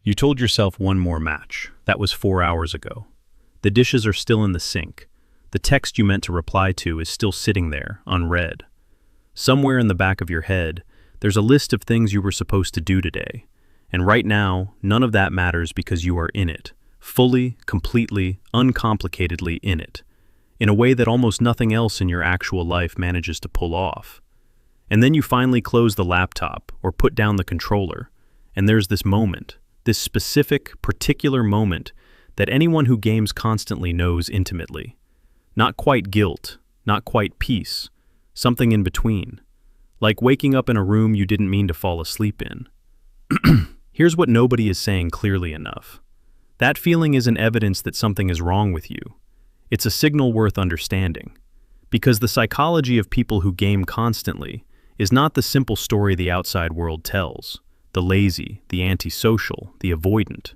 You told yourself one more match. That was 4 hours ago. The dishes are still in the sink. The text you meant to reply to is still sitting there, unread. Somewhere in the back of your head, there's a list of things you were supposed to do today. And right now, none of that matters because you are in it. Fully, completely, uncomplicatedly in it. In a way that almost nothing else in your actual life manages to pull off. And then you finally close the laptop or put down the controller, and there's this moment, this specific, particular moment that anyone who games constantly knows intimately. Not quite guilt, not quite peace, something in between. Like waking up in a room you didn't mean to fall asleep in. Here's what nobody is saying clearly enough. That feeling isn't evidence that something is wrong with you. It's a signal worth understanding. Because the psychology of people who game constantly is not the simple story the outside world tells, the lazy, the antisocial, the avoidant.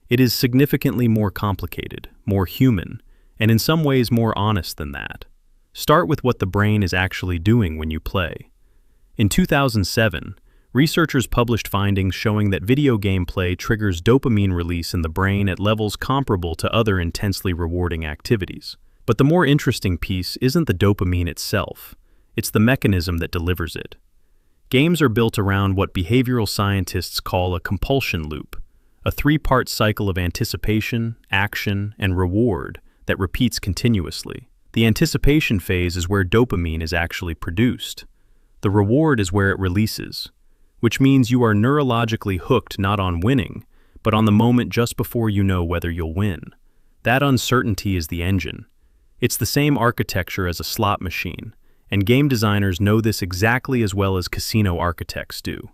It is significantly more complicated, more human, and in some ways more honest than that. Start with what the brain is actually doing when you play. In 2007, researchers published findings showing that video game play triggers dopamine release in the brain at levels comparable to other intensely rewarding activities. But the more interesting piece isn't the dopamine itself. It's the mechanism that delivers it. Games are built around what behavioral scientists call a compulsion loop, a three-part cycle of anticipation, action, and reward that repeats continuously. The anticipation phase is where dopamine is actually produced. The reward is where it releases, which means you are neurologically hooked not on winning, but on the moment just before you know whether you'll win. That uncertainty is the engine. It's the same architecture as a slot machine, and game designers know this exactly as well as casino architects do.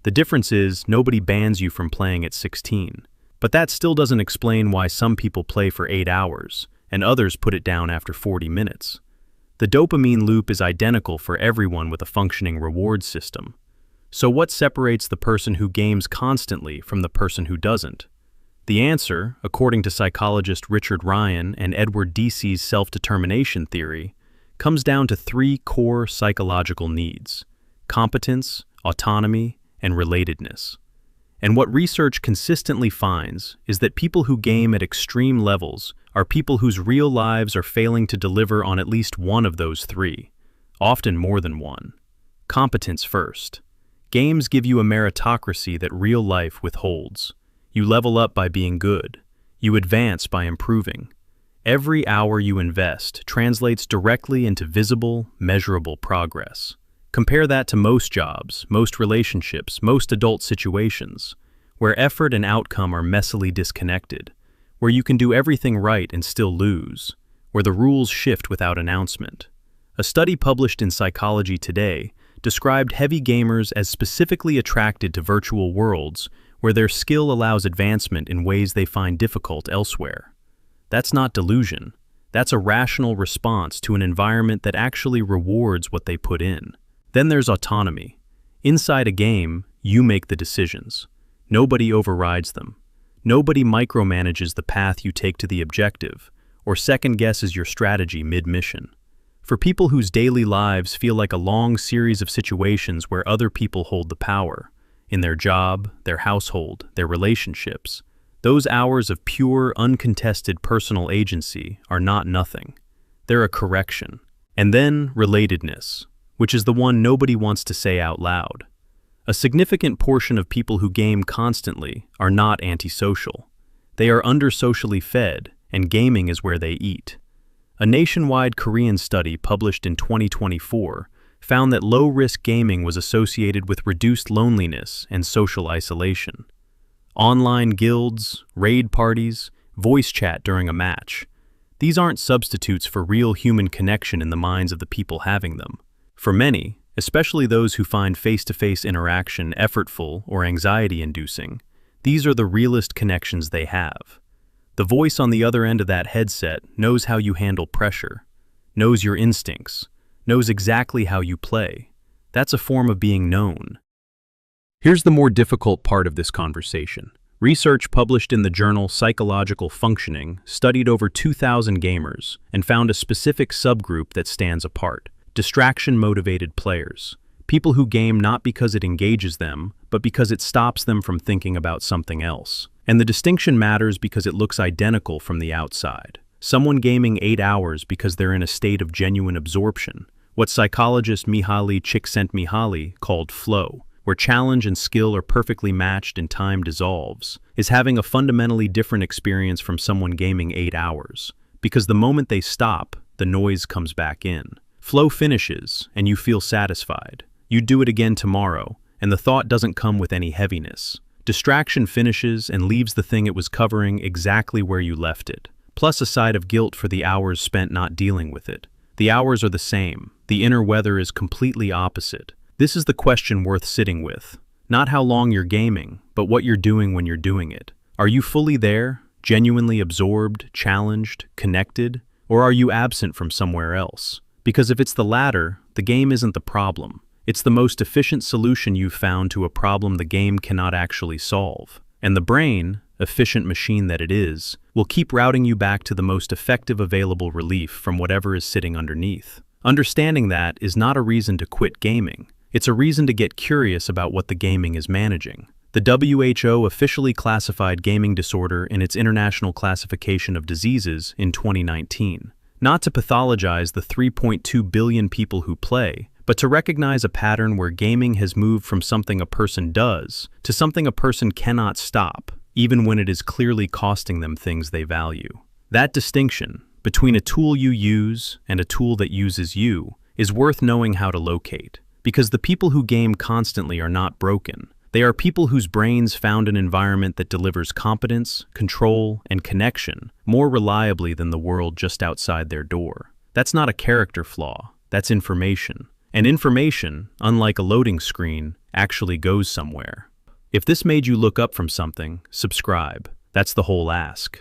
The difference is, nobody bans you from playing at 16. But that still doesn't explain why some people play for 8 hours, and others put it down after 40 minutes. The dopamine loop is identical for everyone with a functioning reward system. So what separates the person who games constantly from the person who doesn't? The answer, according to psychologist Richard Ryan and Edward Deci's self-determination theory, comes down to 3 core psychological needs: competence, autonomy, and relatedness. And what research consistently finds is that people who game at extreme levels are people whose real lives are failing to deliver on at least one of those 3, often more than one. Competence first. Games give you a meritocracy that real life withholds. You level up by being good. You advance by improving. Every hour you invest translates directly into visible, measurable progress. Compare that to most jobs, most relationships, most adult situations, where effort and outcome are messily disconnected, where you can do everything right and still lose, where the rules shift without announcement. A study published in Psychology Today described heavy gamers as specifically attracted to virtual worlds where their skill allows advancement in ways they find difficult elsewhere. That's not delusion. That's a rational response to an environment that actually rewards what they put in. Then there's autonomy. Inside a game, you make the decisions. Nobody overrides them. Nobody micromanages the path you take to the objective, or second-guesses your strategy mid-mission. For people whose daily lives feel like a long series of situations where other people hold the power, in their job, their household, their relationships, those hours of pure, uncontested personal agency are not nothing. They're a correction. And then relatedness, which is the one nobody wants to say out loud. A significant portion of people who game constantly are not antisocial. They are under-socially fed, and gaming is where they eat. A nationwide Korean study published in 2024 found that low-risk gaming was associated with reduced loneliness and social isolation. Online guilds, raid parties, voice chat during a match. These aren't substitutes for real human connection in the minds of the people having them. For many, especially those who find face-to-face interaction effortful or anxiety-inducing, these are the realest connections they have. The voice on the other end of that headset knows how you handle pressure, knows your instincts, knows exactly how you play. That's a form of being known. Here's the more difficult part of this conversation. Research published in the journal Psychological Functioning studied over 2,000 gamers and found a specific subgroup that stands apart: distraction-motivated players. People who game not because it engages them, but because it stops them from thinking about something else. And the distinction matters because it looks identical from the outside. Someone gaming 8 hours because they're in a state of genuine absorption, what psychologist Mihaly Csikszentmihalyi called flow, where challenge and skill are perfectly matched and time dissolves, is having a fundamentally different experience from someone gaming 8 hours. Because the moment they stop, the noise comes back in. Flow finishes, and you feel satisfied. You do it again tomorrow, and the thought doesn't come with any heaviness. Distraction finishes and leaves the thing it was covering exactly where you left it, plus a side of guilt for the hours spent not dealing with it. The hours are the same. The inner weather is completely opposite. This is the question worth sitting with. Not how long you're gaming, but what you're doing when you're doing it. Are you fully there, genuinely absorbed, challenged, connected, or are you absent from somewhere else? Because if it's the latter, the game isn't the problem. It's the most efficient solution you've found to a problem the game cannot actually solve. And the brain, efficient machine that it is, will keep routing you back to the most effective available relief from whatever is sitting underneath. Understanding that is not a reason to quit gaming. It's a reason to get curious about what the gaming is managing. The WHO officially classified gaming disorder in its International Classification of Diseases in 2019. Not to pathologize the 3.2 billion people who play, but to recognize a pattern where gaming has moved from something a person does to something a person cannot stop, even when it is clearly costing them things they value. That distinction between a tool you use and a tool that uses you is worth knowing how to locate, because the people who game constantly are not broken. They are people whose brains found an environment that delivers competence, control, and connection more reliably than the world just outside their door. That's not a character flaw, that's information. And information, unlike a loading screen, actually goes somewhere. If this made you look up from something, subscribe. That's the whole ask.